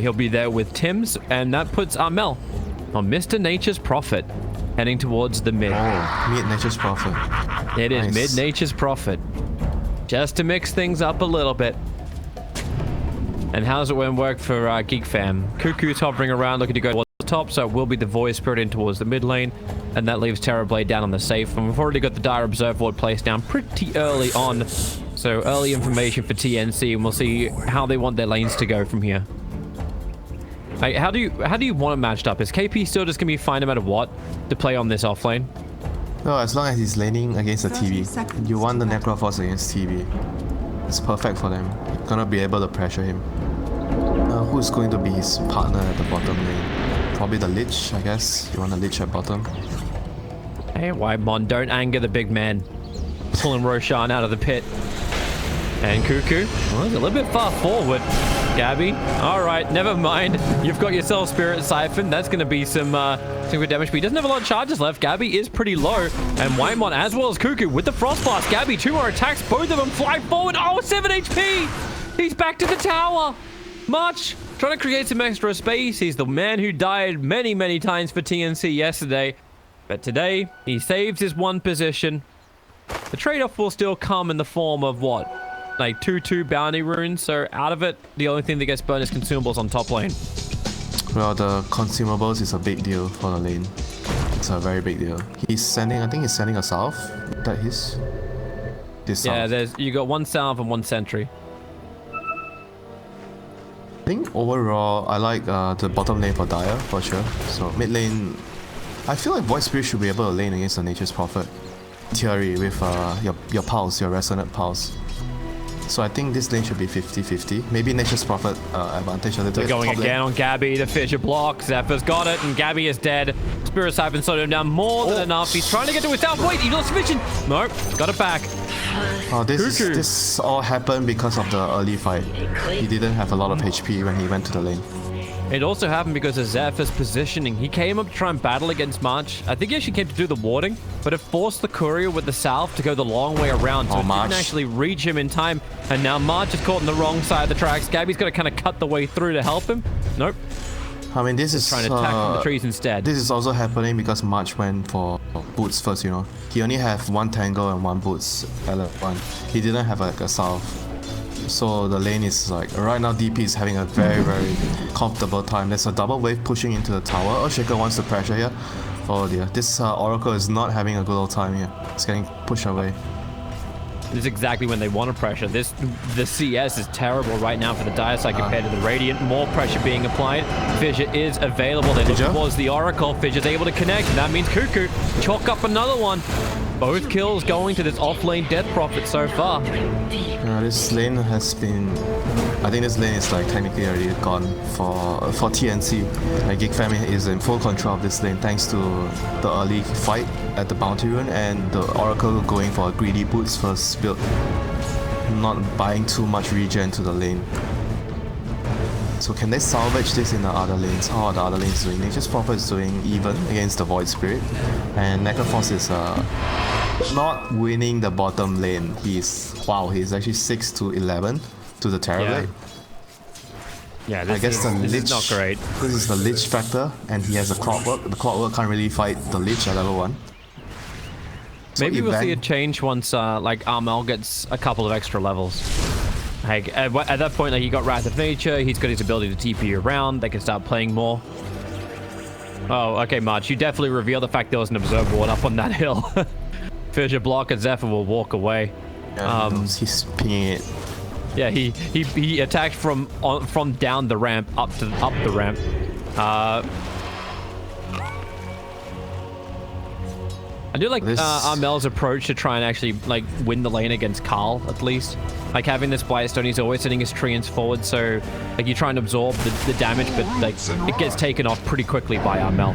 He'll be there with Tim's, and that puts Armel on Mr. Nature's Prophet, heading towards the mid. Oh, mid Nature's Prophet. It is mid Nature's Prophet. Just to mix things up a little bit. And how's it when work for Geek Fam? Cuckoo's hovering around looking to go towards the top, so it will be the Void Spirit in towards the mid lane. And that leaves Terrorblade down on the safe. And we've already got the Dire Observe Ward placed down pretty early on. So early information for TNC, and we'll see how they want their lanes to go from here. Like, how do you want it matched up? Is KP still just gonna be fine no matter what to play on this off lane? No, as long as he's laning against the TV. You want the Necroforce against TV. It's perfect for them. Gonna be able to pressure him. Who's going to be his partner at the bottom lane? Probably the Lich, I guess. You want the Lich at bottom. Hey, Whitemon, don't anger the big man. Pulling Roshan out of the pit. And Cuckoo, well, he's a little bit far forward. Gabby, all right, never mind. You've got yourself Spirit Siphon. That's going to be some good damage, but he doesn't have a lot of charges left. Gabby is pretty low. And Whitemon, as well as Cuckoo, with the Frost Blast. Gabby, 2 more attacks. Both of them fly forward. Oh, 7 HP. He's back to the tower. March, trying to create some extra space. He's the man who died many, many times for TNC yesterday. But today, he saves his 1 position. The trade-off will still come in the form of what? Like 2/2 bounty runes. So out of it, the only thing that gets burned is consumables on top lane. Well, the consumables is a big deal for the lane. It's a very big deal. He's sending, I think he's sending a salve. That is this salve. Yeah, you got 1 salve and 1 sentry. I think overall, I like the bottom lane for Dire for sure. So mid lane, I feel like Void Spirit should be able to lane against the Nature's Prophet. Theory with your pulse, your resonant pulse. So I think this lane should be 50-50. Maybe Nature's Prophet advantage a little bit. They're going again on Gabby. The Fissure block. Zephyr's got it, and Gabby is dead. Spirit Siphon slowed him down more than enough. He's trying to get to his south. Wait, he lost vision. Nope, got it back. Oh, this all happened because of the early fight. He didn't have a lot of HP when he went to the lane. It also happened because of Zephyr's positioning. He came up to try and battle against March. I think he actually came to do the warding, but it forced the courier with the salve to go the long way around, so it didn't actually reach him in time. And now March is caught on the wrong side of the tracks. Gabby's got to kind of cut the way through to help him. Nope. I mean, this is trying to attack from the trees instead. This is also happening because March went for boots first, you know. He only have 1 tangle and 1 boots L1. He didn't have like a salve. So the lane is like, right now DP is having a very, very comfortable time. There's a double wave pushing into the tower. Earthshaker wants to pressure here. Oh dear, this Oracle is not having a good old time here. It's getting pushed away. This is exactly when they want to pressure. The CS is terrible right now for the Dire side compared to the Radiant. More pressure being applied. Fissure is available. They look towards the Oracle. Fissure's able to connect, and that means Cuckoo chalk up another one. Both kills going to this off-lane Death Prophet so far. This lane has been... I think this lane is like technically already gone for TNC. Like Geek Fam is in full control of this lane thanks to the early fight at the Bounty Rune and the Oracle going for a greedy boots first build. Not buying too much regen to the lane. So can they salvage this in the other lanes? Oh, the other lanes doing. Nature's Prophet is doing even against the Void Spirit. And Necroforce is not winning the bottom lane. He's actually 6-11 to the Terrorblade. Yeah, this is not great. This is the Lich factor, and he has a Clockwork. The Clockwork can't really fight the Lich at level 1. So maybe we'll see a change once like Armel gets a couple of extra levels. Like, at that point, like, he got Wrath of Nature, he's got his ability to TP around, they can start playing more. Oh, okay, March, you definitely reveal the fact there was an Observer Ward up on that hill. Fissure block and Zephyr will walk away. Yeah, he's pinging it. Yeah, he attacked from down the ramp up the ramp. I do like Armel's approach to try and actually like win the lane against Carl, at least. Like having this Blightstone, he's always sending his treants forward, so like you try and absorb the damage, but like it gets taken off pretty quickly by Armel.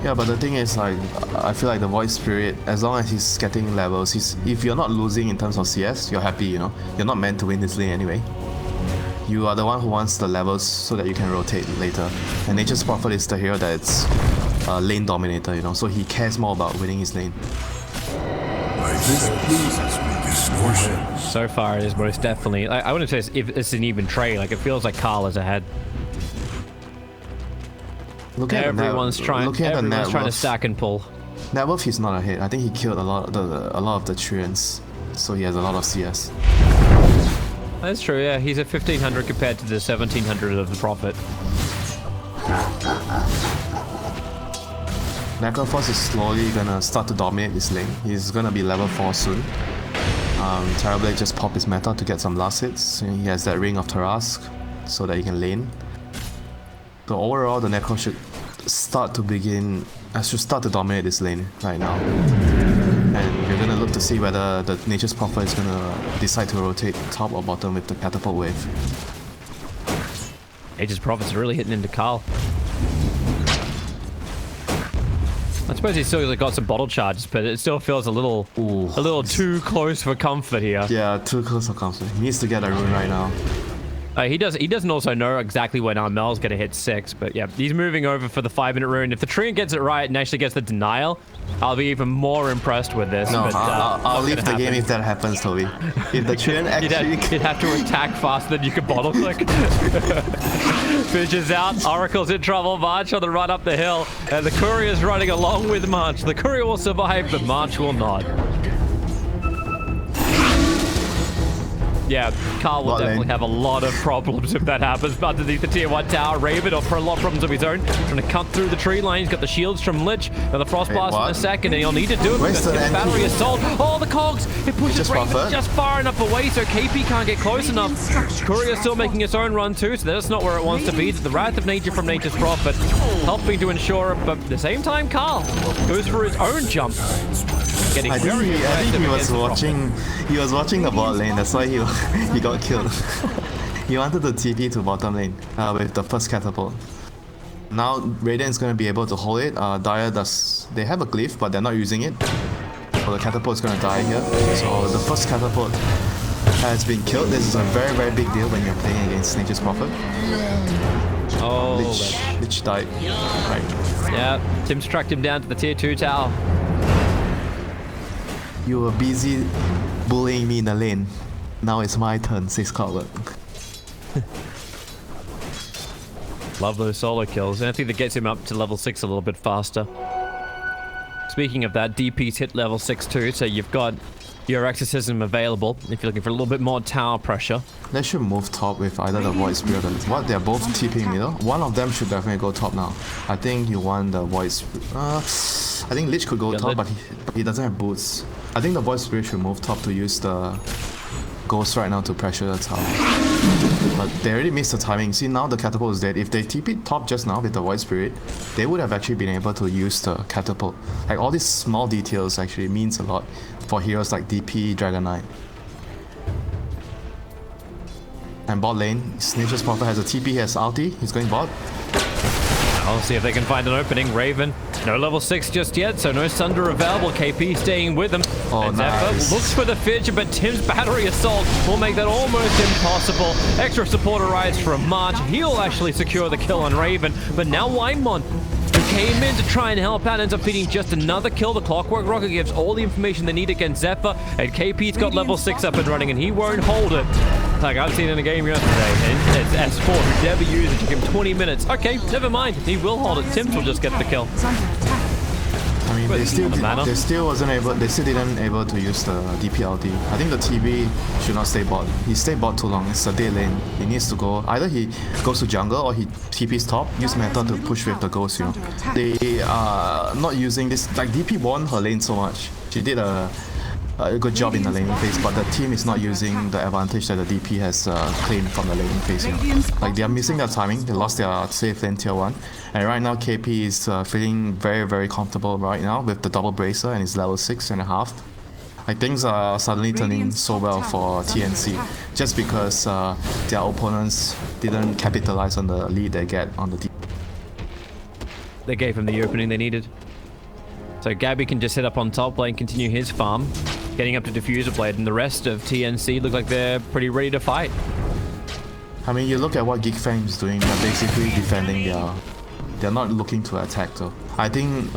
Yeah, but the thing is, like, I feel like the Void Spirit, as long as he's getting levels, if you're not losing in terms of CS, you're happy, you know? You're not meant to win this lane anyway. You are the one who wants the levels so that you can rotate later. And Nature's Prophet is the hero that's lane dominator, you know? So he cares more about winning his lane. This pleases me. So far, it is most definitely. I wouldn't say it's an even trade. Like, it feels like Carl is ahead. Everyone's trying to stack and pull. Net worth, he's not ahead. I think he killed a lot of the Treants, so he has a lot of CS. That's true, yeah. He's at 1500 compared to the 1700 of the Prophet. Necrophos is slowly gonna start to dominate this lane. He's gonna be level 4 soon. Terrorblade just popped his meta to get some last hits. He has that Ring of Tarask so that he can lane. So overall, the Necro should start to dominate this lane right now. And we're gonna look to see whether the Nature's Prophet is gonna decide to rotate top or bottom with the Catapult Wave. Nature's Prophet's really hitting into Carl. I suppose he's still got some bottle charges, but it still feels a little too close for comfort here. Yeah, too close for comfort. He needs to get a rune right now. He doesn't also know exactly when Armel's going to hit 6, but yeah, he's moving over for the 5-minute rune. If the Treant gets it right and actually gets the denial, I'll be even more impressed with this. No, but, I'll leave the game if that happens, Toby. If the Treant actually... You'd have to attack faster than you could bottle click. Fishes out, Oracle's in trouble, March on the run up the hill, and the Courier's running along with March. The Courier will survive, but March will not. Yeah, Carl will definitely have a lot of problems if that happens. But underneath the tier 1 tower, Raven will for a lot of problems of his own. Trying to cut through the tree line. He's got the shields from Lich. Now the Frost Blast in a second, and he'll need to do it because the battery assault. Oh, the cogs! It pushes Raven just far enough away, so KP can't get close enough. Courier's still making its own run too, so that's not where it wants to be. The Wrath of Nature from Nature's Prophet helping to ensure it, but at the same time, Carl goes for his own jump. I think he was watching the bot lane, that's why he got killed. He wanted the TP to bottom lane with the first catapult. Now Radiant's going to be able to hold it. Dire they have a glyph, but they're not using it. So the catapult is going to die here. So the first catapult has been killed. This is a very, very big deal when you're playing against Nature's Prophet. Oh, Lich died. Right. Yeah, Tim's tracked him down to the tier 2 tower. You were busy bullying me in the lane. Now it's my turn, says Coward. Love those solo kills. Anything that gets him up to level 6 a little bit faster. Speaking of that, DP's hit level 6 too, so you've got your Exorcism available if you're looking for a little bit more tower pressure. They should move top with either the Void Spirit or what? They're both TPing middle. One of them should definitely go top now. I think you want the Void Spirit. I think Lich could go top, but he doesn't have boots. I think the Void Spirit should move top to use the Ghost right now to pressure the tower. But they already missed the timing. See, now the catapult is dead. If they TP top just now with the Void Spirit, they would have actually been able to use the catapult. Like, all these small details actually means a lot for heroes like DP, Dragon Knight. And bot lane, Nature's Prophet has a TP, he has ulti, he's going bot. I'll see if they can find an opening. Raven, no level 6 just yet, so no Sunder available. KP staying with them. Oh, and nice. Zephyr looks for the Fidge, but Tim's battery assault will make that almost impossible. Extra support arrives from March. He'll actually secure the kill on Raven, but now Weinmon, who came in to try and help out, ends up feeding just another kill. The Clockwork Rocket gives all the information they need against Zephyr, and KP's got level 6 up and running, and he won't hold it. Like I've seen in the game yesterday, and it's S4 who never used it. Took him 20 minutes. Okay, never mind. He will hold it. Tim's will just get the kill. I mean, they still didn't able to use the DPLD. I think the TB should not stay bot. He stayed bot too long. It's a dead lane. He needs to go. Either he goes to jungle or he TP's top. Use meta to push with the ghost. You know, they are not using this. Like DP won her lane so much. She did a good job in the laning phase, but the team is not using the advantage that the DP has claimed from the laning phase. You know? Like, they are missing their timing. They lost their safe lane tier 1, and right now KP is feeling very, very comfortable right now with the double bracer and his level 6.5. Like, things are suddenly turning so well for TNC just because their opponents didn't capitalize on the lead they get on the DP. They gave him the opening they needed. So Gabby can just sit up on top lane, continue his farm, getting up to Diffuser Blade, and the rest of TNC look like they're pretty ready to fight. I mean, you look at what Geek Fam is doing, they're basically defending they're not looking to attack though. I think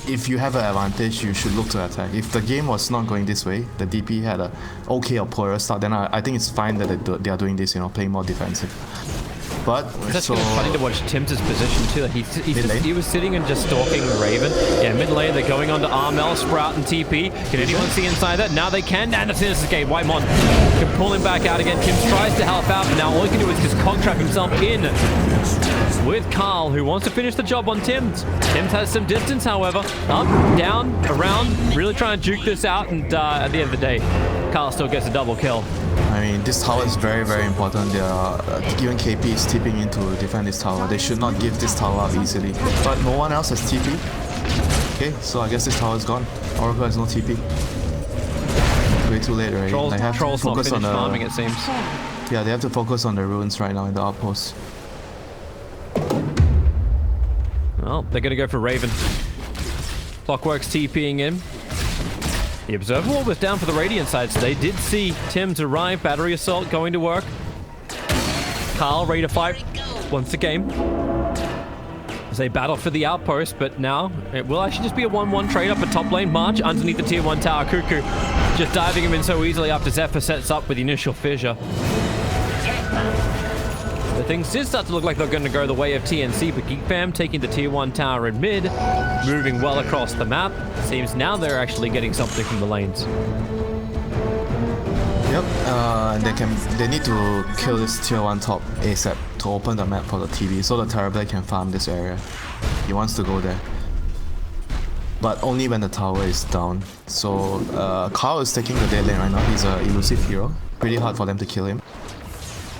if you have an advantage, you should look to attack. If the game was not going this way, the DP had a okay or poorer start, then I think it's fine that they are doing this, you know, playing more defensive. But it's so, kind of funny to watch Tim's position too. Like he was sitting and just stalking Raven. Yeah, mid lane, they're going on to Armel, Sprout, and TP. Can anyone see inside that? Now they can. And it's escape. Whitemon can pull him back out again. Tim tries to help out, but now all he can do is just contract himself in with Carl, who wants to finish the job on Tim's. Tim's has some distance, however. Up, down, around, really trying to juke this out, and at the end of the day, Carl still gets a double kill. I mean, this tower is very, very important. They are, even KP is tipping in to defend this tower. They should not give this tower up easily. But no one else has TP. Okay, so I guess this tower is gone. Oracle has no TP. Way too late already. Trolls, they have Trolls to focus not on finished the farming, it seems. Yeah, they have to focus on the runes right now in the outpost. Well, they're going to go for Raven. Clockwork's TPing in. The Observer Wall was down for the Radiant side, so they did see Tim's arrive. Battery Assault going to work. Carl ready to fight once again as they battle for the outpost, but now it will actually just be a 1-1 trade up at top lane. March underneath the tier 1 tower. Cuckoo just diving him in so easily after Zephyr sets up with the initial fissure. The things did start to look like they're going to go the way of TNC, but Geek Fam taking the tier 1 tower in mid, moving well across the map. Seems now they're actually getting something from the lanes. Yep, they need to kill this tier 1 top ASAP to open the map for the TV, so the Terrorblade can farm this area. He wants to go there. But only when the tower is down. So Carl is taking the dead lane right now. He's an elusive hero. Pretty hard for them to kill him.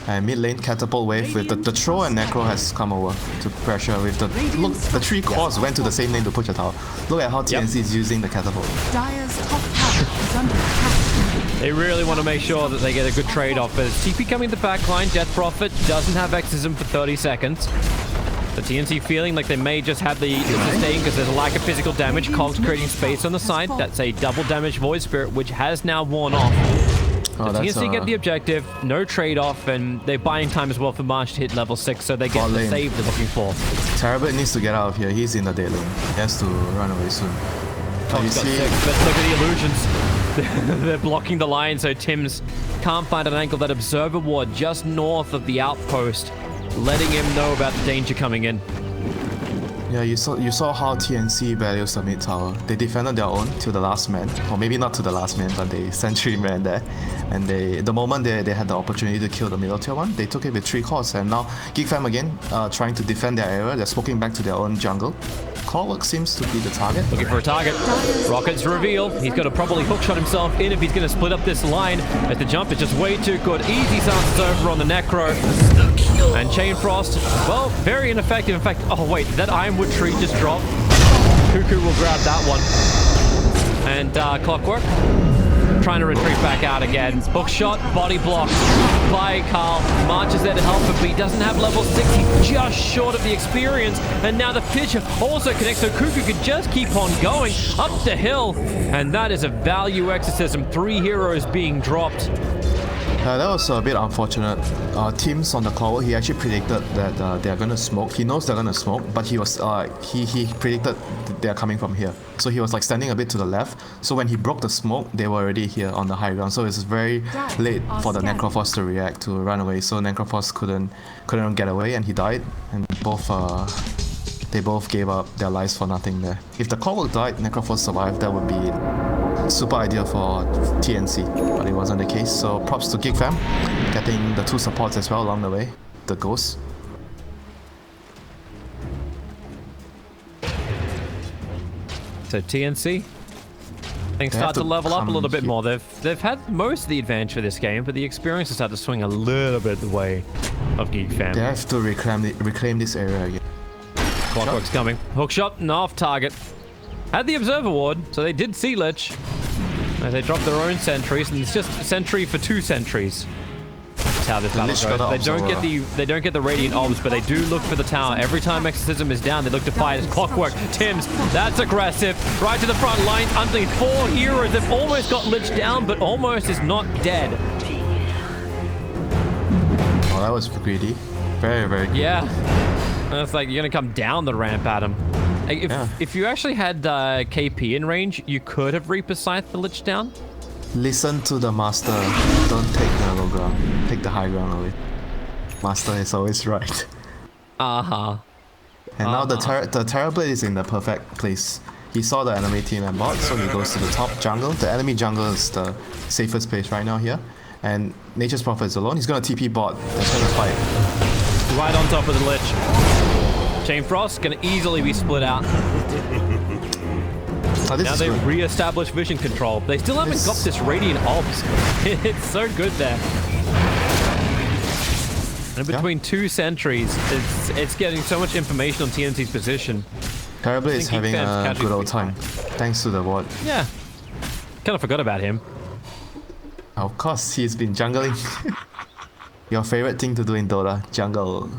And mid lane, catapult wave with the Troll and Necro has come over to pressure with the... Look, the 3 cores went to the same lane to push the tower. Look at how TNC is using the catapult. Dire's top tower is under attack. They really want to make sure that they get a good trade-off. But TP coming the back line, Death Prophet doesn't have exorcism for 30 seconds. The TNC feeling like they may just have the sustain because there's a lack of physical damage. Cogs creating space on the side. That's a double damage Void Spirit, which has now worn off. Oh, the TNC get the objective, no trade-off, and they're buying time as well for March to hit level 6, so they get the save they're looking for. Terrorblade needs to get out of here. He's in the dead lane. He has to run away soon. But you see... But look at the illusions. They're blocking the line, so Tim's can't find an angle. That Observer Ward just north of the outpost, letting him know about the danger coming in. Yeah, you saw how TNC values the mid tower. They defended their own till the last man, or maybe not to the last man, but they sentry man there. And the moment they had the opportunity to kill the middle tier 1, they took it with 3 cores. And now Geek Fam again, trying to defend their area. They're smoking back to their own jungle. Clockwork seems to be the target. Looking for a target. Rockets reveal. He's got to probably hookshot himself in if he's going to split up this line. As the jump is just way too good. Easy silences over on the Necro. And Chain Frost, well, very ineffective. In fact, oh wait, that Ironwood tree just dropped. Cuckoo will grab that one. And Clockwork trying to retreat back out again. Hookshot, body blocked by Carl. March is there to help him, but he doesn't have level 6. He's just short of the experience. And now the Fissure also connects, so Cuckoo could just keep on going up the hill. And that is a value exorcism. 3 heroes being dropped. That was a bit unfortunate. Teams on the Clockwork, he actually predicted that they're gonna smoke. He knows they're gonna smoke, but he was he predicted they're coming from here. So he was like standing a bit to the left. So when he broke the smoke, they were already here on the high ground. So it's very late for the Necrophos to react, to run away. So Necrophos couldn't get away, and he died. And they both gave up their lives for nothing there. If the Clockwork died, Necrophos survived, that would be super ideal for TNC, but it wasn't the case. So props to Geek Fam, getting the 2 supports as well along the way, the Ghosts. So TNC, things start to level up a little bit more. They've had most of the advantage for this game, but the experience has started to swing a little bit the way of Geek Fam. They have to reclaim this area again. Clockwork's coming. Hookshot and off target. Had the Observer Ward, so they did see Lich. As they dropped their own sentries, and it's just a sentry for 2 sentries. That's how this battle goes. They don't get the Radiant Obs, but they do look for the tower. Every time Exorcism is down, they look to fight as Clockwork. Tim's, that's aggressive. Right to the front lines, underneath 4 heroes. They've almost got Lich down, but almost is not dead. Oh, that was greedy. Very, very greedy. Yeah. And it's like, you're gonna come down the ramp at him. Like, if you actually had KP in range, you could have Reaper Scythe the Lich down. Listen to the master. Don't take the low ground. Take the high ground away. Master is always right. Uh-huh. And now the Terrorblade is in the perfect place. He saw the enemy team and bot, so he goes to the top jungle. The enemy jungle is the safest place right now here. And Nature's Prophet is alone. He's gonna TP bot. They're trying to fight. Right on top of the Lich. Chain Frost gonna easily be split out. Oh, Now they've re-established vision control. They still haven't got this Radiant Obs. It's so good there. And between two sentries, it's getting so much information on TNC's position. Terrorblade is having a good old time, thanks to the ward. Yeah. Kind of forgot about him. Of course, he's been jungling. Your favorite thing to do in Dota, jungle.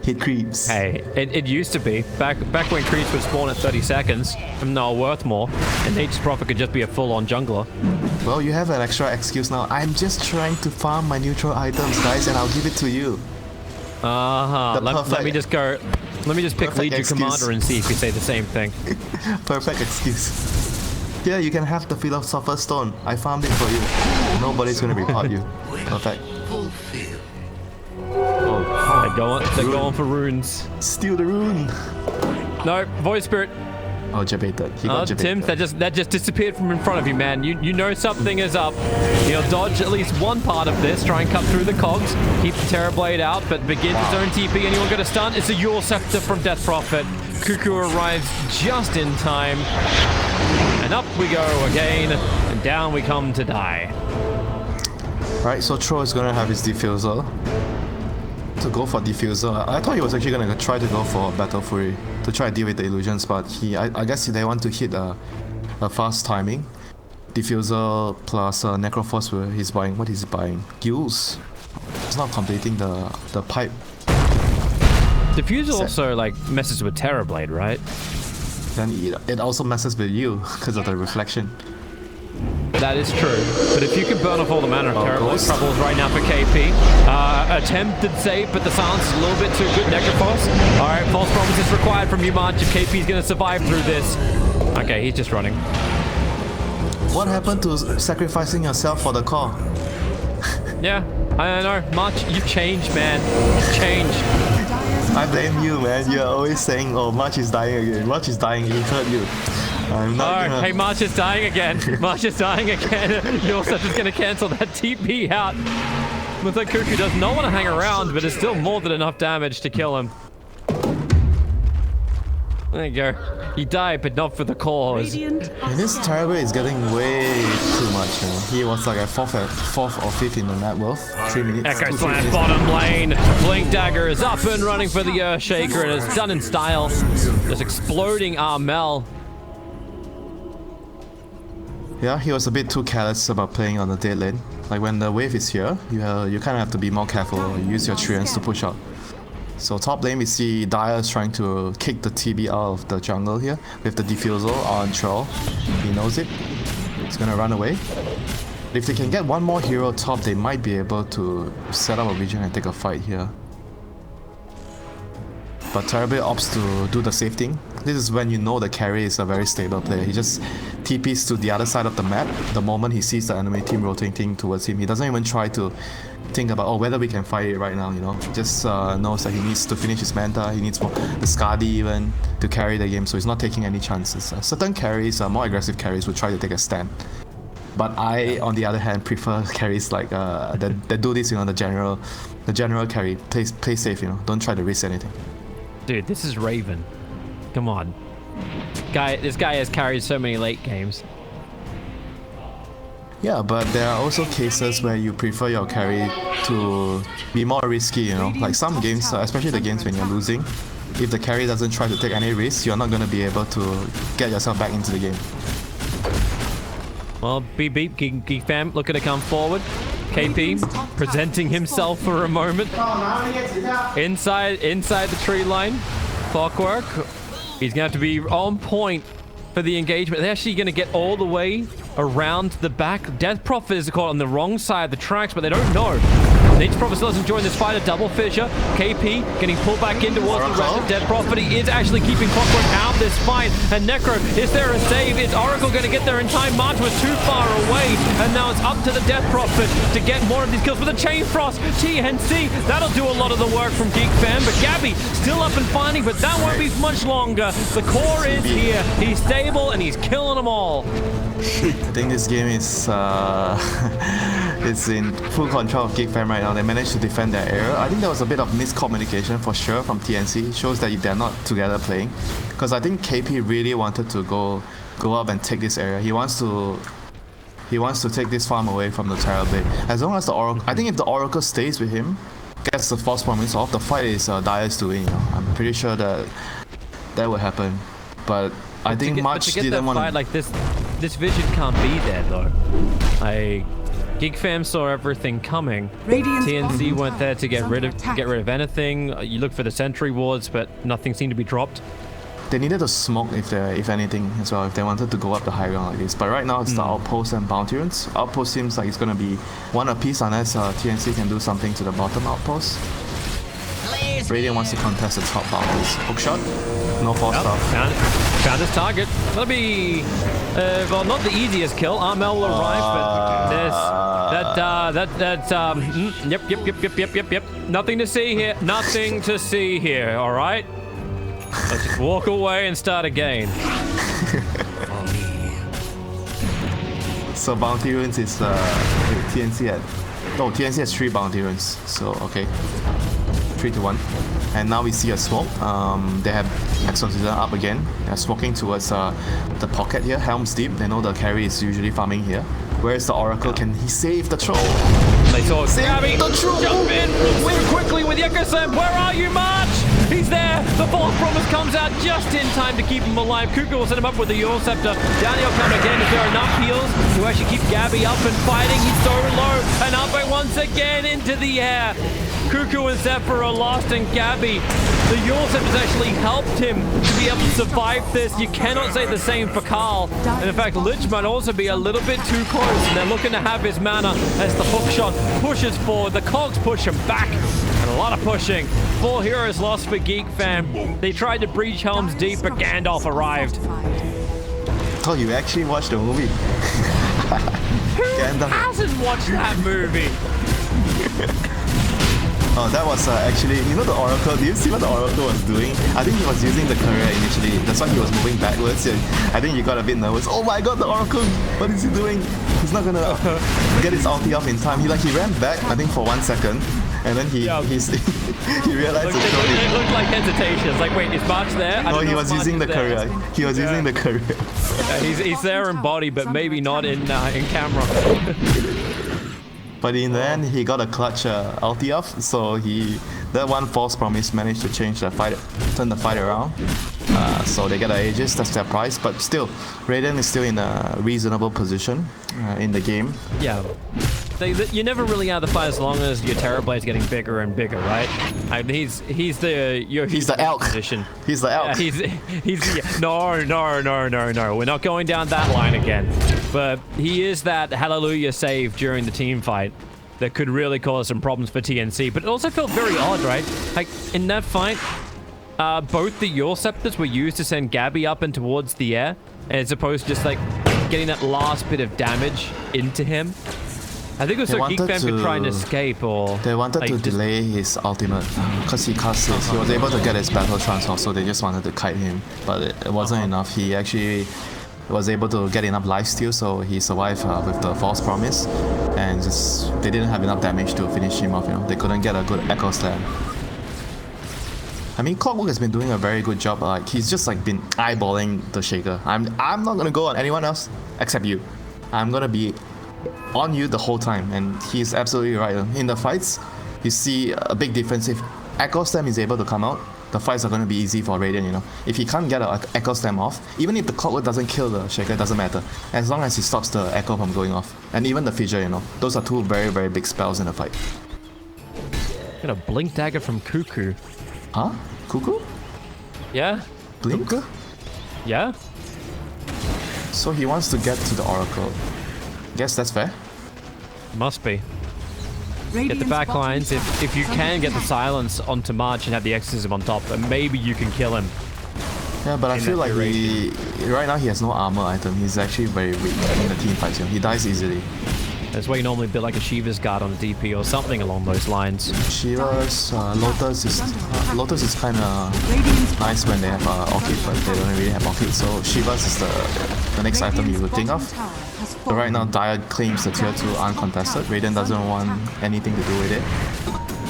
Hit creeps. Hey, it used to be. Back when creeps would spawn at 30 seconds, and they were worth more, and Nature's Prophet could just be a full-on jungler. Well, you have an extra excuse now. I'm just trying to farm my neutral items, guys, and I'll give it to you. Let me just go. Let me just pick Legion Commander and see if you say the same thing. Perfect excuse. Yeah, you can have the Philosopher's Stone. I farmed it for you. Nobody's gonna report you. Perfect. They're going for runes. Steal the rune. No, Void Spirit. Oh, Jabated. He got Jabated. Tim, that just disappeared from in front of you, man. You know something is up. You'll dodge at least one part of this, try and cut through the cogs, keep the Terrorblade out, but begins his own TP. Anyone got a stun? It's a Yule Scepter from Death Prophet. Cuckoo arrives just in time. And up we go again, and down we come to die. Right, so Tro is gonna have his diffuser. To go for diffuser. I thought he was actually gonna try to go for Battle Fury to try to deal with the illusions, but I guess they want to hit a fast timing. Diffuser plus Necroforce where he's buying. What is he buying? Gills. He's not completing the pipe. Diffuser also like messes with Terrorblade, right? Then it also messes with you because of the reflection. That is true, but if you can burn off all the mana of Terrorblade troubles right now for KP. Attempted save, but the silence is a little bit too good. Necroforce. Alright, false promises required from you, March, if KP's gonna survive through this. Okay, he's just running. What happened to sacrificing yourself for the call? Yeah, I don't know. March, you've changed, man. You've changed. I blame you, man. You're always saying, oh, March is dying again. March is dying, he hurt you. I'm not hey, March is dying again. March is dying again. You're just gonna cancel that TP out. Looks like Cuckoo does not want to hang around, but it's still more than enough damage to kill him. There you go. He died, but not for the cause. And this Terrorblade is getting way too much. You know? He was like a fourth or fifth in the net worth. 3 minutes. Echo Slam bottom lane. Blink Dagger is up and running for the Earthshaker, and it's done in style. Just exploding Armel. Yeah, he was a bit too careless about playing on the dead lane. Like when the wave is here, you kind of have to be more careful. Use your treants to push out. So top lane we see Dire is trying to kick the TB out of the jungle here with the diffusal on Troll. He knows it. He's gonna run away. If they can get one more hero top, they might be able to set up a vision and take a fight here. But Terrorblade opts to do the safe thing. This is when you know the carry is a very stable player. He just TPs to the other side of the map the moment he sees the enemy team rotating towards him. He doesn't even try to think about, oh, whether we can fight it right now, you know. Just knows that he needs to finish his Manta, he needs more, the Skadi even, to carry the game, so he's not taking any chances. Certain carries, more aggressive carries, will try to take a stand. But I, on the other hand, prefer carries like that do this, you know, the general carry. Play safe, you know, don't try to risk anything. Dude, this is Raven. Come on. This guy has carried so many late games. Yeah, but there are also cases where you prefer your carry to be more risky, you know. Like some games, especially the games when you're losing, if the carry doesn't try to take any risks, you're not going to be able to get yourself back into the game. Well, beep beep, Geek fam, looking to come forward. KP presenting himself for a moment. Inside the tree line. Clockwork. He's going to have to be on point for the engagement. They're actually going to get all the way around the back. Death Prophet is caught on the wrong side of the tracks, but they don't know. Nature's Prophet still doesn't join this fight. A double fissure. KP getting pulled back in towards the rest of Dead Prophet. He is actually keeping Clockwork out of this fight. And Necro, is there a save? Is Oracle going to get there in time? March was too far away. And now it's up to the Death Prophet to get more of these kills with a Chain Frost. TNC, that'll do a lot of the work from Geek Fam. But Gabby still up and fighting, but that won't be much longer. The core is here. He's stable and he's killing them all. I think this game is it's in full control of Geek Fam right now. They managed to defend their area. I think there was a bit of miscommunication for sure from TNC. It shows that they're not together playing. Because I think KP really wanted to go up and take this area. He wants to take this farm away from the Terrorblade. As long as the Oracle, I think if the Oracle stays with him, gets the false promise off, the fight is Dire's to win. You know? I'm pretty sure that will happen. But I think March didn't want to. Like this vision can't be there though. Geek Fam saw everything coming. TNC weren't there to get rid of anything. You look for the sentry wards, but nothing seemed to be dropped. They needed to smoke if anything as well, if they wanted to go up the high ground like this. But right now it's the Outpost and Bounty Runes. Outpost seems like it's gonna be one apiece unless TNC can do something to the bottom Outpost. Radiant wants to contest the top bounties. Hookshot, no false stuff. Found his target. That'll be, well, not the easiest kill. Armel will arrive, but yep. Nothing to see here. Nothing to see here. All right. Let's just walk away and start again. So Bounty Runes is TNC has 3 Bounty Runes. So okay. 3-1, and now we see a smoke. They have Exorcism up again. They're smoking towards the pocket here. Helm's Deep. They know the carry is usually farming here. Where's the Oracle? Can he save the troll? They saw Gabby jump in way quickly with Yakasem. Where are you, March? He's there. The false promise comes out just in time to keep him alive. Cuckoo will set him up with the Euro Scepter. Daniel come again. Is there enough heals to actually keep Gabby up and fighting? He's so low. And up once again into the air. Cuckoo and Zephyr are lost, and Gabby, the Euro Scepter's actually helped him to be able to survive this. You cannot say the same for Carl. And in fact, Lich might also be a little bit too close, and they're looking to have his mana as the hook shot pushes forward. The cogs push him back, and a lot of pushing. 4 heroes lost for Geek Fam. They tried to breach Helm's Deep, but Gandalf arrived. Oh, you actually watched the movie? Who hasn't watched that movie? Oh, that was actually, you know the Oracle, do you see what the Oracle was doing? I think he was using the courier initially, that's why he was moving backwards. I think he got a bit nervous. Oh my god, the Oracle, what is he doing? He's not gonna get his ulti off in time. He ran back, I think for 1 second, and then he realized it looked like hesitation. It's like, wait, is March there? No, he was using the courier. He was using the courier. He's there in body, but maybe not in camera. But in the end, he got a clutch ulti off, so that one false promise managed to change the fight, turn the fight around. So they get an Aegis, that's their price. But still, Radiant is still in a reasonable position in the game. Yeah. You never really out of the fight as long as your Terrorblade's getting bigger and bigger, right? I mean, he's the elk. Position. He's the elk. Yeah, no. We're not going down that line again. But he is that hallelujah save during the team fight that could really cause some problems for TNC. But it also felt very odd, right? Like in that fight, both the Euro Scepters were used to send Gabby up and towards the air, as opposed to just like getting that last bit of damage into him. I think it was so Geek Fam could try and escape, or they wanted like, to delay his ultimate because he cast his. He was able to get his battle trance off, so they just wanted to kite him, but it wasn't enough. He actually was able to get enough lifesteal, so he survived with the false promise, and just they didn't have enough damage to finish him off. You know, they couldn't get a good echo slam. I mean, Clockwork has been doing a very good job. Like he's just like been eyeballing the Shaker. I'm not gonna go on anyone else except you. I'm gonna be on you the whole time, and he's absolutely right. In the fights, you see a big difference. If Echo Slam is able to come out, the fights are going to be easy for Radiant, you know. If he can't get an Echo Slam off, even if the Clockwork doesn't kill the Shaker, it doesn't matter. As long as he stops the Echo from going off. And even the Fissure, you know. Those are 2 very, very big spells in a fight. Got a Blink Dagger from Cuckoo. Huh? Cuckoo? Yeah. Blink? Cuckoo? Yeah. So he wants to get to the Oracle. Guess that's fair. Must be. get the back lines. If you can get the silence onto March and have the exorcism on top, then maybe you can kill him. Yeah, but I feel like right now he has no armor item. He's actually very weak in the team fights. He dies easily. That's why you normally build like a Shiva's guard on the DP or something along those lines. Shiva's Lotus is kind of nice when they have Orchid, but they don't really have Orchid. So Shiva's is the next item you would think of. But right now Dire claims the tier 2 uncontested. Radiant doesn't want anything to do with it.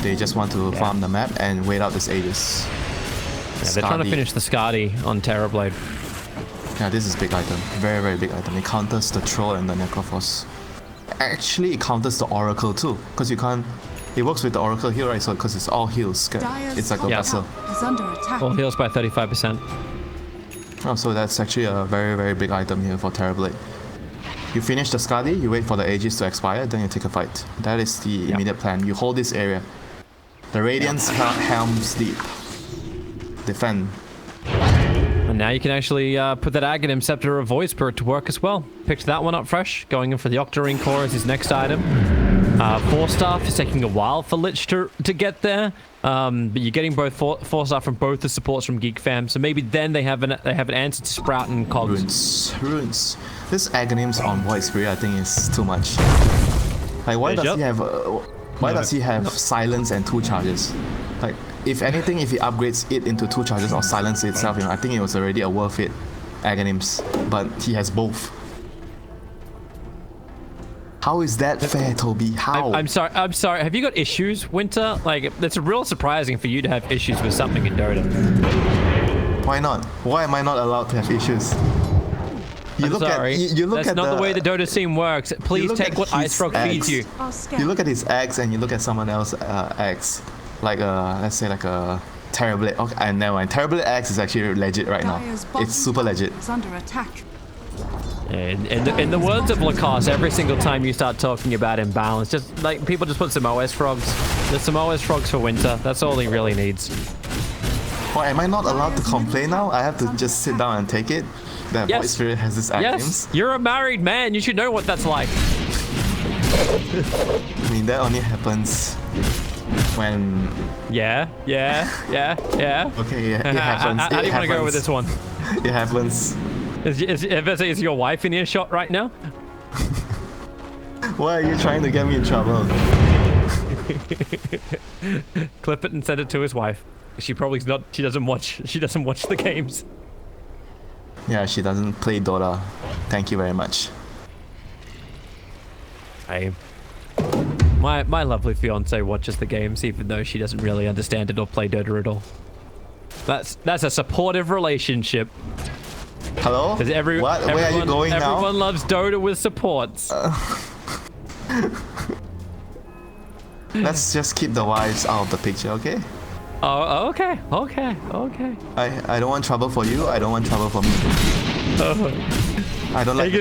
They just want to farm the map and wait out this Aegis. Yeah, they're trying to finish the Skadi on Terrorblade. Yeah, this is big item. Very, very big item. It counters the Troll and the Necrophos. Actually, it counters the Oracle too. Because you can't... It works with the Oracle heal, right? So, because it's all heals. It's like a vessel. All heals by 35%. Oh, so that's actually a very, very big item here for Terrorblade. You finish the Skadi, you wait for the Aegis to expire, then you take a fight. That is the immediate plan. You hold this area. The Radiant's Helm's Deep. Defend. And now you can actually put that Aghanim Scepter of Void Spirit to work as well. Picked that one up fresh, going in for the Octarine Core as his next item. Force Staff is taking a while for Lich to get there, but you're getting both Force Staff from both the supports from Geek Fam, so maybe then they have an answer to Sprout and Cogs. Runes. This Aghanim's on Void Spirit I think is too much. Like why does he have silence and 2 charges? Like if anything, if he upgrades it into 2 charges or silence itself, I think it was already a worth it Aghanims, but he has both. How is that fair, Toby? How? I'm sorry. Have you got issues, Winter? Like, it's real surprising for you to have issues with something in Dota. Why not? Why am I not allowed to have issues? You look That's at not the way the Dota scene works. Please take what Ice Frog feeds you. You look at his axe and you look at someone else's axe. Like let's say like a Terrorblade. Okay, and never mind. Terrorblade axe is actually legit right now. It's super legit. Under attack. In the words of Lacoste, every single time you start talking about imbalance, just like people just put some OS frogs. There's some OS frogs for Winter. That's all he really needs. Well, am I not allowed to complain now? I have to just sit down and take it? That Void Spirit has this Yes, you're a married man. You should know what that's like. I mean, that only happens when... Yeah. Okay, yeah, it happens. How do you want to go with this one? It happens. Is your wife in earshot right now? Why are you trying to get me in trouble? Clip it and send it to his wife. She probably not. She doesn't watch the games. Yeah, she doesn't play Dota. Thank you very much. My lovely fiance watches the games even though she doesn't really understand it or play Dota at all. That's a supportive relationship. Hello? Where are you going now? Everyone loves Dota with supports. Let's just keep the wives out of the picture, okay? Oh, okay. I don't want trouble for you. I don't want trouble for me. I don't like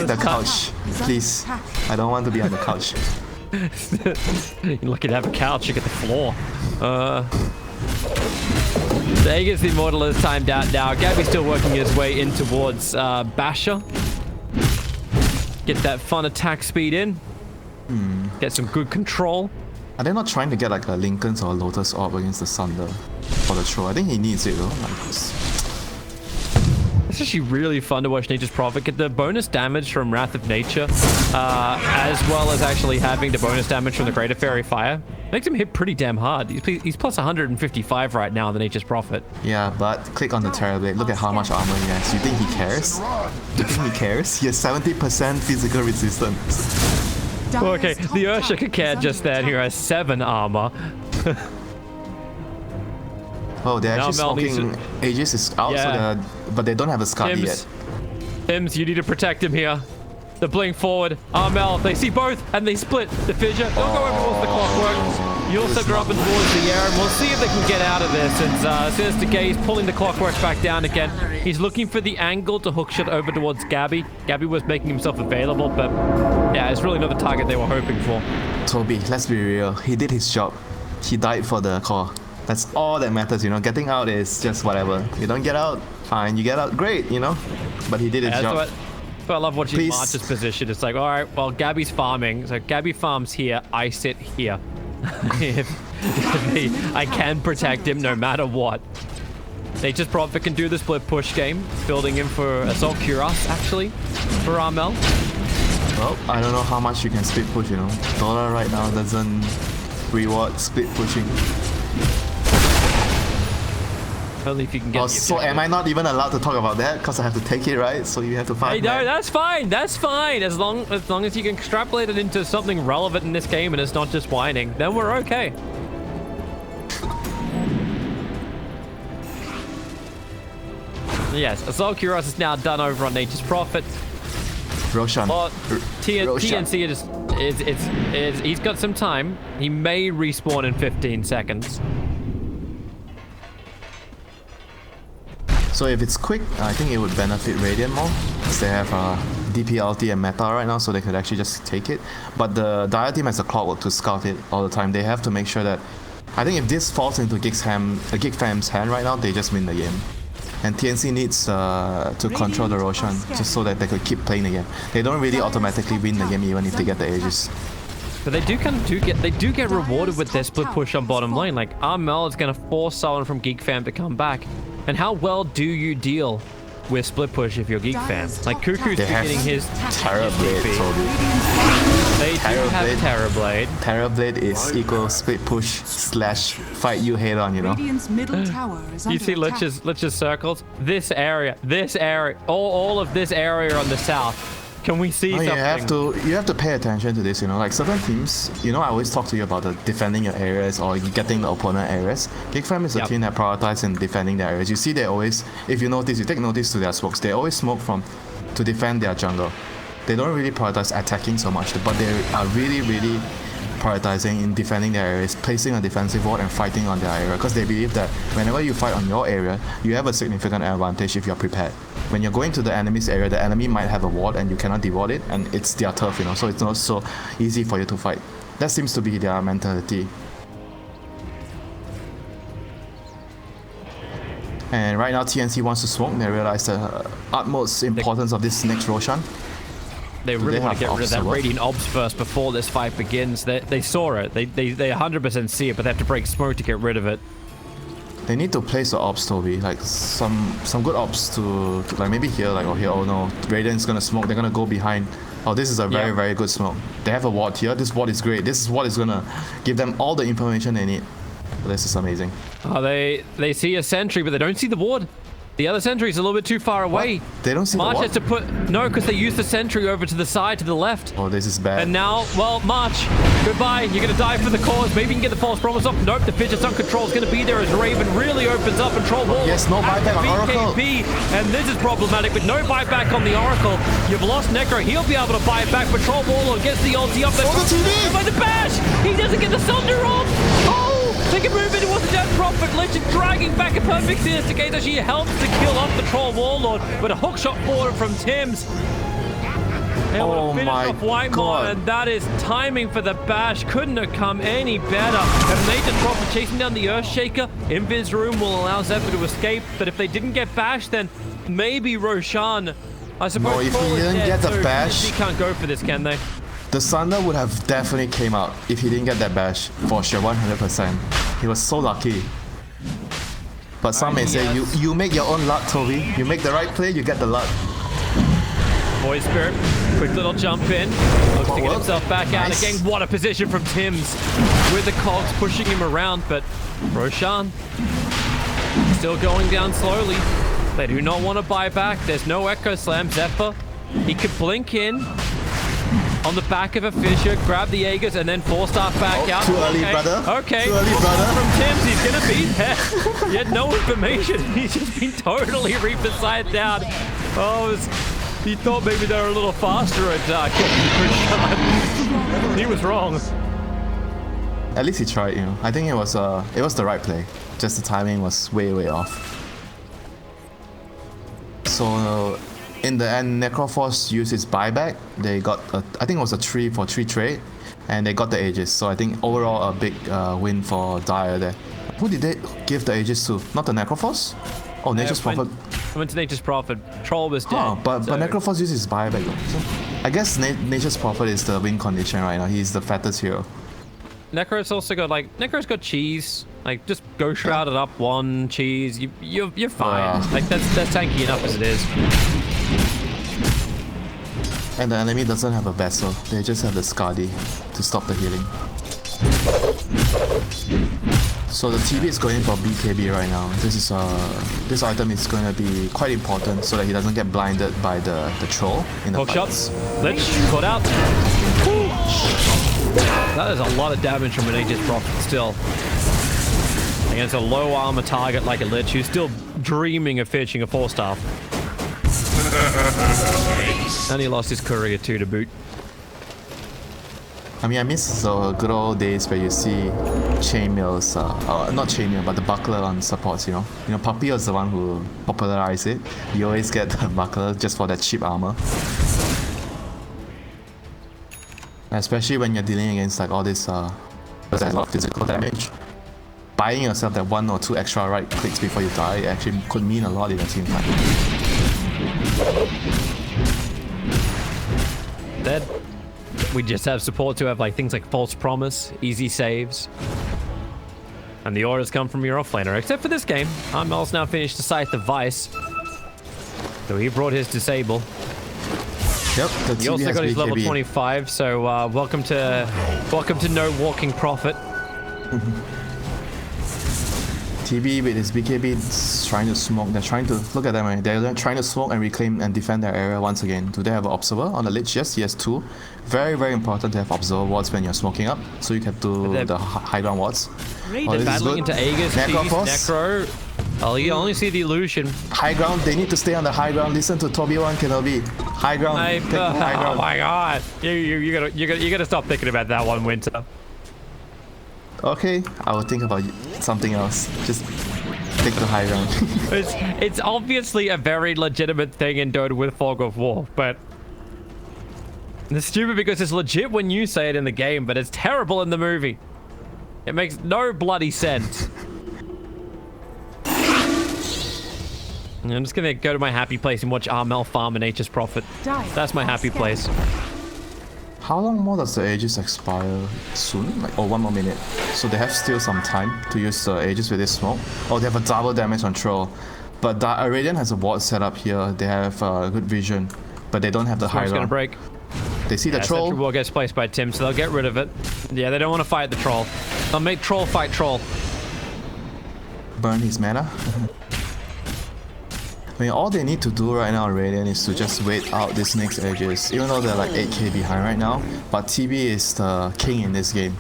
the couch. Please. I don't want to be on the couch. You're lucky to have a couch. You get the floor. The Aegis Immortal is timed out now. Gabby's still working his way in towards Basher. Get that fun attack speed in. Get some good control. Are they not trying to get like a Lincoln's or Lotus Orb against the Sunder for the troll? I think he needs it though. It's actually really fun to watch Nature's Prophet get the bonus damage from Wrath of Nature, as well as actually having the bonus damage from the Greater Fairy Fire. Makes him hit pretty damn hard. He's plus 155 right now on the Nature's Prophet. Yeah, but click on the Terrorblade. Look at how much armor he has. You think he cares? You think he cares? He has 70% physical resistance. Well, okay, the Ursha could care just then. He has 7 armor. Oh, they're actually smoking. Aegis is out, so but they don't have a Skadi yet. Tims, you need to protect him here. The blink forward. Armel, they see both and they split. The fissure. They'll go over towards the clockwork. You'll set her up and towards the air, and we'll see if they can get out of this. And Sinister Gaze pulling the clockwork back down again. He's looking for the angle to hookshot over towards Gabby. Gabby was making himself available, but yeah, it's really not the target they were hoping for. Toby, let's be real. He did his job. He died for the core. That's all that matters, Getting out is just whatever. You don't get out, fine. You get out, great, But he did his job. But I love watching Please. March's position. It's like, all right, well, Gabby's farming. So Gabby farms here. I sit here. I can protect him no matter what. Nature's Prophet can do the split push game. Building in for Assault Cuirass, actually, for Armel. Well, I don't know how much you can split push, you know. Dota right now doesn't reward split pushing. Only if you can get the So objective. am I not even allowed to talk about that? Because I have to take it, right? So you have to fight. Hey, no, that's fine. That's fine. As long as you can extrapolate it into something relevant in this game and it's not just whining, then we're okay. Yes, Assault Cuirass is now done over on Nature's Prophet. Roshan. Well, Roshan. TNC he's got some time. He may respawn in 15 seconds. So if it's quick, I think it would benefit Radiant more, because they have DPLT and Meta right now, so they could actually just take it. But the Dire team has a clockwork to scout it all the time. They have to make sure that... I think if this falls into Geek Fam's hand right now, they just win the game. And TNC needs to control the Roshan, just so that they could keep playing the game. They don't really automatically win the game even if they get the Aegis. But they do get rewarded with their split push on bottom lane. Like Armel is gonna force someone from Geek Fam to come back. And how well do you deal with split push if you're Geek Fam? Like Cuckoo's getting his Terrorblade, Toby. They do have Terrorblade. Terrorblade is equal split push / fight you head on, you know. Radiant's middle tower is You under see attack. Lich's circles? This area, all of this area on the south. Can we see No, something? you have to pay attention to this, you know. Like certain teams, you know, I always talk to you about the defending your areas or getting the opponent areas. Geek Fam is a team that prioritizes in defending their areas. You see, they always, if you notice, you take notice to their smokes. They always smoke to defend their jungle. They don't really prioritize attacking so much, but they are really prioritizing in defending their areas, placing a defensive ward and fighting on their area, because they believe that whenever you fight on your area, you have a significant advantage if you're prepared. When you're going to the enemy's area, the enemy might have a ward and you cannot deward it, and it's their turf, you know, so it's not so easy for you to fight. That seems to be their mentality. And right now TNC wants to smoke. They realize the utmost importance of this next Roshan. They really want to have get rid of obs that or what? Radiant Obs first before this fight begins. They saw it. They 100% see it, but they have to break smoke to get rid of it. They need to place the ops, Toby, like some good ops to like maybe here, like, oh here, oh no, Radiant's gonna smoke, they're gonna go behind. Oh, this is a very good smoke. They have a ward here. This ward is great. This is what is gonna give them all the information they need. This is amazing. They see a sentry, but they don't see the ward. The other sentry is a little bit too far away. What? They don't see March the has to put... No, because they used the sentry over to the side, to the left. Oh, this is bad. And now, well, March, goodbye. You're going to die for the cause. Maybe you can get the false promise up. Nope, the fidget sun control is going to be there as Raven really opens up and Troll Wall. Yes, no buyback on Oracle. BKB, and this is problematic with no buyback on the Oracle. You've lost Necro. He'll be able to buy it back, but Troll Wall gets the ulti up there. Oh, the TV! By the bash! He doesn't get the Sunder off! Oh! They can move it. It wasn't that Prophet. Legend dragging back a perfect instigator. She helps to kill off the Troll Warlord, but a hook shot forward from Tim's. They would have finished off Whitemon, and that is timing for the bash. Couldn't have come any better. And Nathan Prophet chasing down the Earthshaker. Invis Room will allow Zephyr to escape, but if they didn't get bashed, then maybe Roshan. I suppose. No, if Troll he is didn't dead, get the so bash- TNC can't go for this, can they? The Sunder would have definitely came out if he didn't get that bash, for sure, 100%. He was so lucky. But some may say, you make your own luck, Toby. You make the right play, you get the luck. Void Spirit, quick little jump in. Looks to get Well, himself back out nice. again. What a position from Tim's. With the cogs pushing him around, but Roshan still going down slowly. They do not want to buy back. There's no Echo Slam. Zephyr, he could blink in on the back of a fissure, grab the Aegis, and then 4-star back out. Too early, brother. Okay. Too early, brother. From Tim's, he's gonna be there. He had no information. He's just been totally Reaper side down. Oh, he thought maybe they were a little faster at Roshan. He was wrong. At least he tried, you know. I think it was the right play. Just the timing was way off. So in the end, Necroforce used his buyback. They got I think it was a 3-for-3 trade, and they got the Aegis. So I think overall a big win for Dire there. Who did they give the Aegis to? Not the Necroforce? Oh, Nature's when- Prophet. I went to Nature's Prophet. Troll was dead. Oh, but so- Necroforce uses buyback though. So I guess Nature's Prophet is the win condition right now. He's the fattest hero. Necro's also got like Necro's got cheese. Like just go shrouded up one cheese. You're fine. Like that's tanky enough as it is. And the enemy doesn't have a vessel. They just have the Skadi to stop the healing. So the TB is going for BKB right now. This item is going to be quite important so that he doesn't get blinded by the troll in the Hook fight. shots. Lich caught out. That is a lot of damage from an Aegis Prophet still. Against a low armor target like a Lich who's still dreaming of fetching a 4-star. And he lost his courier too to boot. I mean, I miss the good old days where you see chainmails, not chainmail, but the buckler on supports, you know. You know, Puppy was the one who popularized it. You always get the buckler just for that cheap armor. Especially when you're dealing against like all this, there's a lot of physical damage. Buying yourself that 1 or 2 extra right clicks before you die actually could mean a lot in a team fight. Dead. We just have support to have like things like false promise, easy saves. And the orders come from your offlaner. Except for this game. Mel's now finished the Scythe of Vice. So he brought his disable. Yep, the He TB also has got his level BKB. 25, so welcome to no walking prophet. TB with his BKB is trying to smoke. They're trying to look at them. Right? They're trying to smoke and reclaim and defend their area once again. Do they have an observer on the Lich? Yes, he has 2. Very, very important to have observer wards when you're smoking up, so you can do the high ground wards. They're this is battling good. into Aegis, cheese, Necroforce. Necro. Oh, you only see the illusion. High ground. They need to stay on the high ground. Listen to Toby-1 Kenobi. High ground. Take the high Oh ground. my god! You gotta stop thinking about that one, Winter. Okay, I will think about something else. Just take the high ground. It's obviously a very legitimate thing in Dota with Fog of War, but it's stupid because it's legit when you say it in the game, but it's terrible in the movie. It makes no bloody sense. I'm just gonna go to my happy place and watch Armel farm and Nature's Prophet. That's my happy place. How long more does the Aegis expire? Soon? Like, 1 more minute. So they have still some time to use the Aegis with this smoke. Oh, they have a double damage control. But the Iradian has a ward set up here. They have good vision. But they don't have the high Smoke's gonna ground. break. They see the Yeah, troll. Sentry Wall gets placed by Tim, so they'll get rid of it. Yeah, they don't want to fight the troll. They'll make troll fight troll. Burn his mana. I mean, all they need to do right now on Radiant is to just wait out this next Aegis. Even though they're like 8k behind right now. But TB is the king in this game.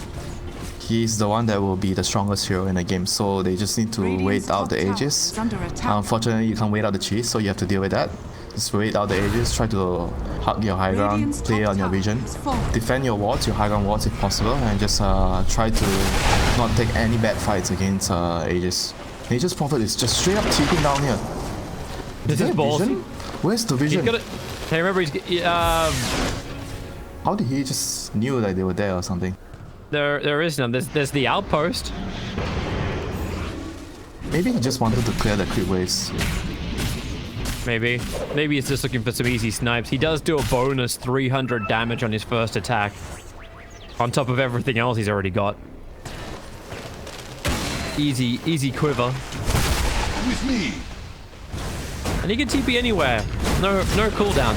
He's the one that will be the strongest hero in the game. So they just need to wait out the Aegis. Unfortunately, you can't wait out the cheese, so you have to deal with that. Just wait out the Aegis, try to hug your high ground, play on your vision. Defend your wards, your high ground wards if possible, and just try to not take any bad fights against Aegis. Aegis Prophet is just straight up TPing down here. This Did is he have vision? ballsy. Where's the He's vision? got it. Hey, remember How did he just knew that they were there or something? there is none. There's the outpost. Maybe he just wanted to clear the creep waves. Maybe he's just looking for some easy snipes. He does do a bonus 300 damage on his first attack, on top of everything else he's already got. Easy quiver. With me. And he can TP anywhere. No cooldown.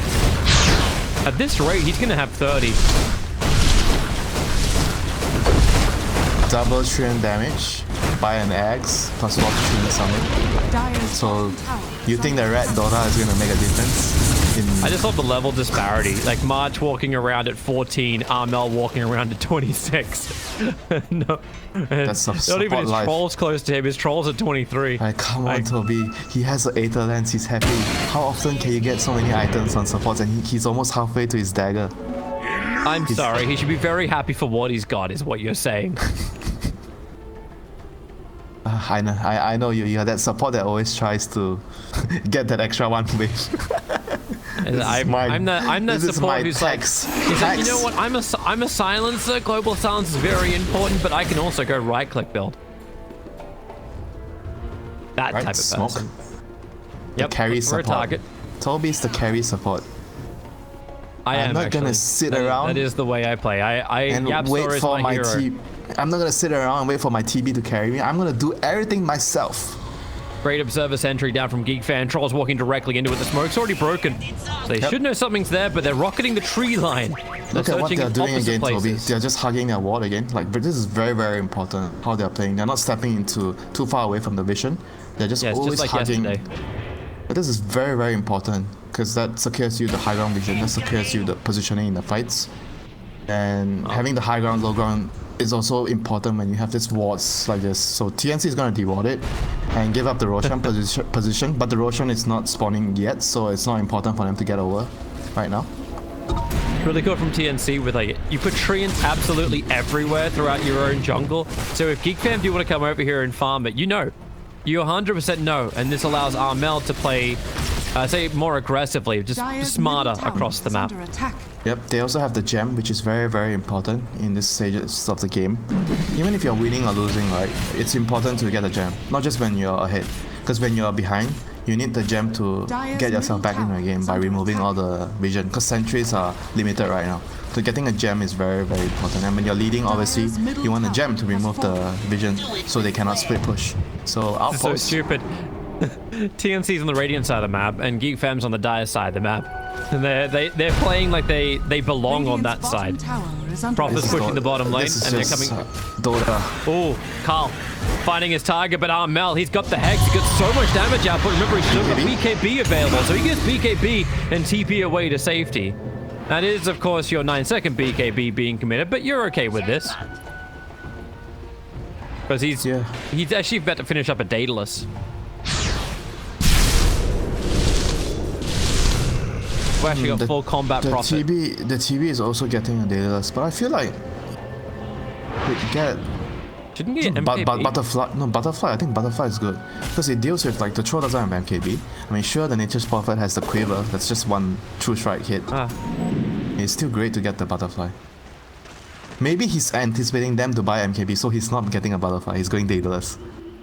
At this rate, he's gonna have 30. Double trillion damage, buy an axe, plus 1 trillion summon. So, you think that Red Dota is gonna make a difference? I just love the level disparity. Like March walking around at 14, Armel walking around at 26. No, That's not even his life. trolls close to him. His trolls at 23. Like, come on, Like- Toby. He has an Aether Lance, he's happy. How often can you get so many items on supports and he's almost halfway to his dagger? I'm sorry. He should be very happy for what he's got, is what you're saying. I know you. You're that support that always tries to get that extra 1 wave. I'm that This is support my who's tax. like, he's like, you know Tax. what? I'm a silencer. Global silence is very important, but I can also go right click build. That Right, type of smoke. person. Yep, carry for a support. target. Toby's the carry support. I'm not actually. gonna sit That- around That is the way I play. and Yapstor wait is for my hero. TB. I'm not gonna sit around and wait for my TB to carry me. I'm gonna do everything myself. Great observer sentry down from Geek Fan. Trolls walking directly into it. The smoke's already broken. So they should know something's there, but they're rocketing the tree line. Look at what searching they're doing opposite again, Toby. places. They're just hugging their wall again. Like, but this is very, very important how they're playing. They're not stepping into too far away from the vision. They're just Yeah, it's always just like hugging. yesterday. But this is very, very important because that secures you the high ground vision. That secures you the positioning in the fights. And having the high ground, low ground is also important when you have these wards like this. So TNC is going to deward it and give up the Roshan position, but the Roshan is not spawning yet, so it's not important for them to get over right now. Really cool from TNC with like, you put treants absolutely everywhere throughout your own jungle. So if Geek Fam do want to come over here and farm it, you 100% know. And this allows Armel to play, say more aggressively, just smarter across the map. Yep, they also have the gem, which is very, very important in this stages of the game. Even if you're winning or losing, right, it's important to get a gem. Not just when you're ahead, because when you're behind, you need the gem to get yourself back in the game by removing all the vision, because sentries are limited right now. So getting a gem is very, very important. And when you're leading, obviously, you want a gem to remove the vision so they cannot split push. So This is so outpost. stupid. TNC's on the Radiant side of the map, and Geek Fam's on the Dire side of the map. And they're playing like they belong on that side. Prophet's This is pushing Dota. the bottom lane, This is and they're just, coming. Dota. Oh, Carl finding his target, but Armel, he's got the Hex. He got so much damage output. Remember, he's still got BKB available, so he gets BKB and TP away to safety. That is, of course, your 9-second BKB being committed, but you're okay with this. Because he's actually about to finish up a Daedalus. We actually got full combat Prophet. The TB is also getting a Daedalus, but I feel like we get Shouldn't get MKB. Butterfly. I think Butterfly is good because it deals with like the troll doesn't have MKB. I mean, sure, the Nature's Prophet has the quiver. That's just one true strike hit. It's still great to get the Butterfly. Maybe he's anticipating them to buy MKB, so he's not getting a Butterfly. He's going Daedalus.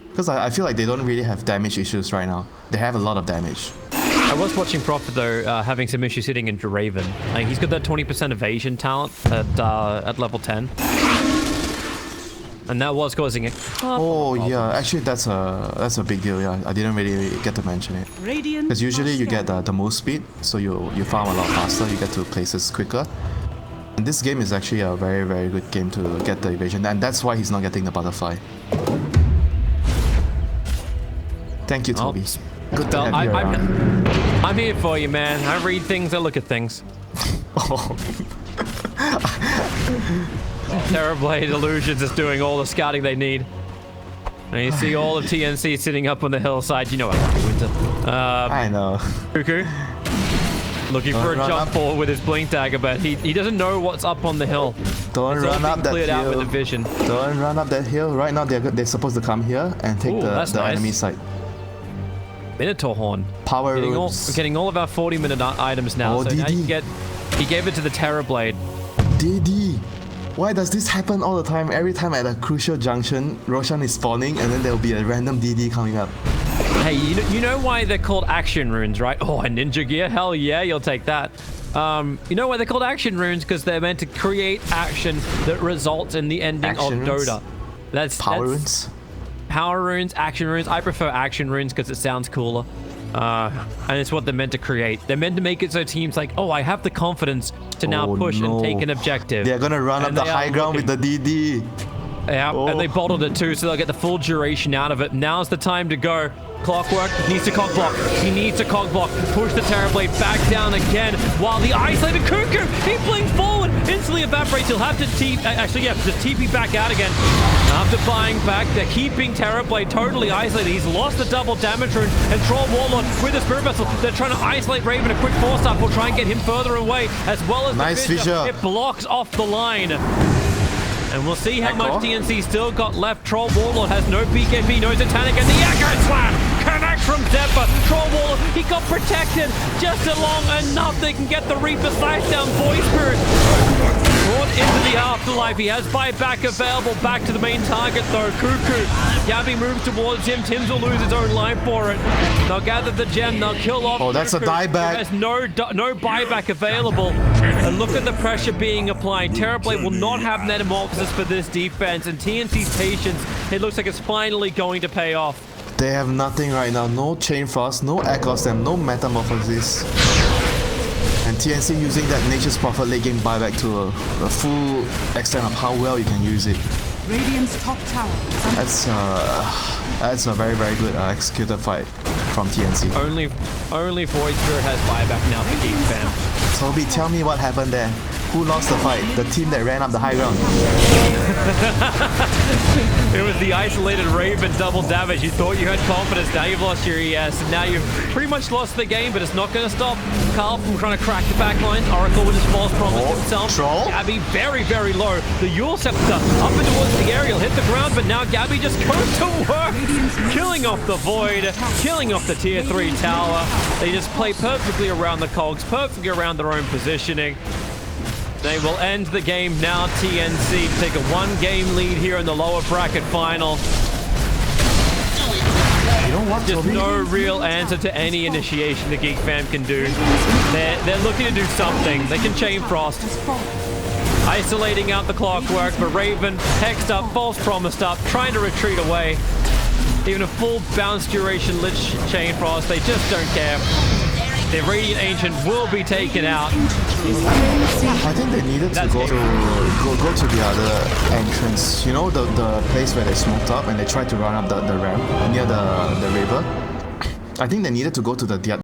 Because I feel like they don't really have damage issues right now. They have a lot of damage. I was watching Prophet though, having some issues hitting into Raven. Like, he's got that 20% evasion talent at level 10. And that was causing it. Oh yeah, actually that's a big deal. Yeah, I didn't really get to mention it. Because usually you get the move speed, so you farm a lot faster. You get to places quicker. And this game is actually a very, very good game to get the evasion, and that's why he's not getting the Butterfly. Thank you, Toby. Good to have you around. I'm here for you, man. I read things, I look at things. Oh. Terrorblade Illusions is doing all the scouting they need. And you see all of TNC sitting up on the hillside. You know what I'm doing, Winter. I know. Cuckoo. Looking for a jump forward with his blink dagger, but he doesn't know what's up on the hill. Don't It's all run up being that cleared out with the hill. vision. Don't run up that hill. Right now they're supposed to come here and take Ooh, the that's nice. enemy side. Minotaur Horn. Power We're rooms. getting all of our 40-minute items now. Oh, so now you DD. can get. He gave it to the Terrorblade. DD. Why does this happen all the time? Every time at a crucial junction, Roshan is spawning and then there will be a random DD coming up. Hey, you know why they're called action runes, right? Oh, a ninja gear? Hell yeah, you'll take that. You know why they're called action runes? Because they're meant to create action that results in the ending Action of runes? Dota. That's Power runes? Power runes, action runes. I prefer action runes because it sounds cooler. And it's what they're meant to create. They're meant to make it so teams like, oh, I have the confidence to now Oh, push no. and take an objective. They're gonna run up And the they are high ground with the looking. DD. Yeah, Oh. and they bottled it too, so they'll get the full duration out of it. Now's the time to go. Clockwork needs to cog block. He needs to cog block. Push the Terrorblade back down again while the isolated Cuckoo, he blinks forward, instantly evaporates. He'll have to just TP back out again. After buying back, they're keeping Terrorblade totally isolated. He's lost the double damage rune, and Troll Warlord with the Spirit Vessel. They're trying to isolate Raven. A quick force up will try and get him further away, as well as Nice the fissure. It blocks off the line. And we'll see how Echo. much TNC still got left. Troll Warlord has no BKB, no Satanic, and the Echo Slam connects from Zephyr. Troll Warlord, he got protected just long enough they can get the Reaper Slice down. Voice Spirit Brought into the afterlife. He has buyback available. Back to the main target though. Cuckoo. Gabby moves towards him. Tims will lose his own life for it. They'll gather the gem. They'll kill off. Oh, that's a Cuckoo. dieback. There's no buyback available. And look at the pressure being applied. Terrorblade will not have metamorphosis for this defense. And TNC's patience, it looks like it's finally going to pay off. They have nothing right now. No Chain Frost, no Echo Stem, no Metamorphosis. And TNC using that Nature's Prophet late game buyback to a full extent of how well you can use it. Radiant's top tower is under That's a very, very good executed fight from TNC. Only Void Spirit has buyback now for Geek fam. Toby, tell me what happened there. Who lost the fight? The team that ran up the high ground. It was the isolated Raven double damage. You thought you had confidence, now you've lost your ES, and now you've pretty much lost the game, but it's not going to stop Carl from trying to crack the back lines. Oracle with his false promise to himself. Troll. Gabby very, very low. The Yule Scepter up and towards the aerial, hit the ground, but now Gabby just goes to work. Killing off the Void, killing off the tier 3 tower. They just play perfectly around the cogs, perfectly around their own positioning. They will end the game now. TNC take a 1-game lead here in the lower bracket final. You know what, Just Toby? no real answer to any initiation the Geek fam can do. They're looking to do something. They can Chain Frost. Isolating out the clockwork, but Raven hexed up, false promised up, trying to retreat away. Even a full bounce duration Lich Chain Frost, they just don't care. The Radiant Ancient will be taken out. I think they needed to go to the other entrance. You know, the place where they smoked up and they tried to run up the ramp near the river. I think they needed to go to the